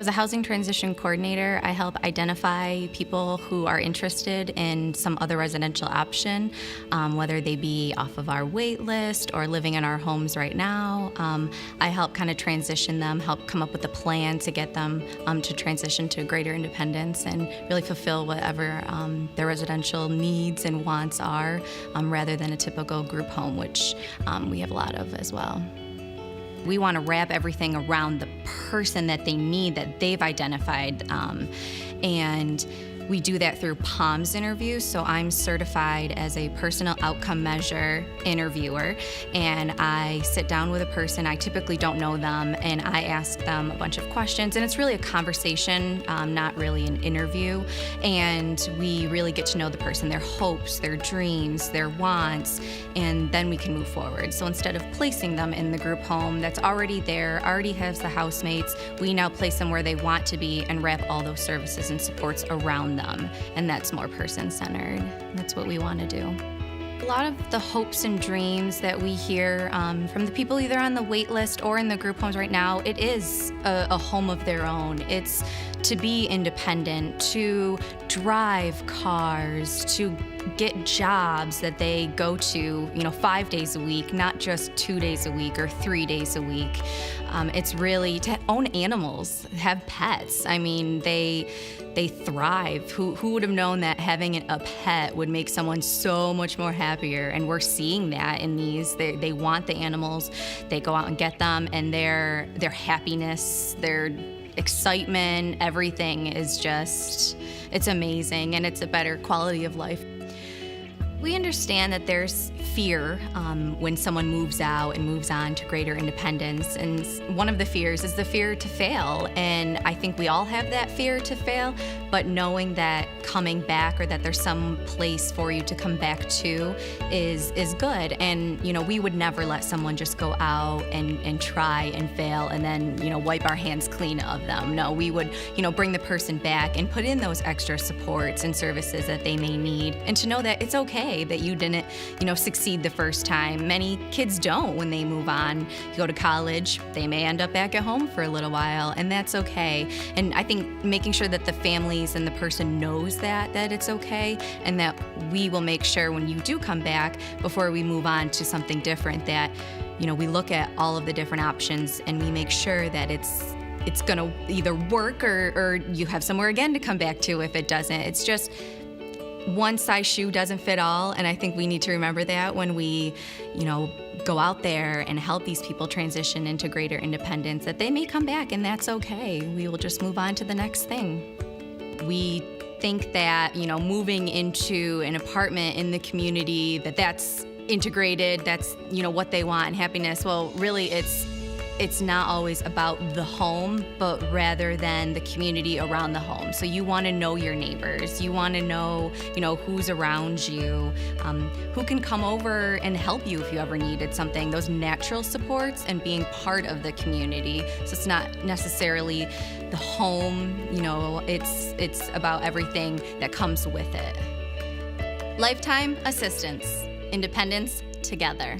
As a housing transition coordinator, I help identify people who are interested in some other residential option, whether they be off of our wait list or living in our homes right now. I help kind of transition them, help come up with a plan to get them to transition to greater independence and really fulfill whatever their residential needs and wants are, rather than a typical group home, which we have a lot of as well. We want to wrap everything around the person that they need, that they've identified, and we do that through POMS interviews. So I'm certified as a personal outcome measure interviewer, and I sit down with a person. I typically don't know them, and I ask them a bunch of questions, and it's really a conversation, not really an interview. And we really get to know the person, their hopes, their dreams, their wants, and then we can move forward. So instead of placing them in the group home that's already there, already has the housemates, we now place them where they want to be and wrap all those services and supports around them, and that's more person-centered. That's what we want to do. A lot of the hopes and dreams that we hear from the people either on the wait list or in the group homes right now, it is a home of their own. It's to be independent, to drive cars, to get jobs that they go to, 5 days a week, not just 2 days a week or 3 days a week. It's really to own animals, have pets. I mean, they thrive. Who would have known that having a pet would make someone so much more happier? And we're seeing that in these. They want the animals. They go out and get them, and their happiness, their excitement, everything is just, it's amazing, and it's a better quality of life. We understand that there's fear when someone moves out and moves on to greater independence, and one of the fears is the fear to fail, and I think we all have that fear to fail, but knowing that coming back, or that there's some place for you to come back to, is good. And we would never let someone just go out and try and fail and then wipe our hands clean of them. No, we would bring the person back and put in those extra supports and services that they may need, and to know that it's okay that you didn't succeed the first time. Many kids don't when they move on. You go to college, they may end up back at home for a little while, and that's okay. And I think making sure that the families and the person knows that it's okay, and that we will make sure when you do come back, before we move on to something different, that we look at all of the different options and we make sure that it's gonna either work or you have somewhere again to come back to if it doesn't. It's just one size shoe doesn't fit all, and I think we need to remember that when we, go out there and help these people transition into greater independence, that they may come back, and that's okay. We will just move on to the next thing. We think that, moving into an apartment in the community, that's integrated, that's, what they want and happiness. Well, really, it's not always about the home, but rather than the community around the home. So you want to know your neighbors. You want to know, who's around you, who can come over and help you if you ever needed something. Those natural supports and being part of the community. So it's not necessarily the home, it's about everything that comes with it. Lifetime assistance, independence together.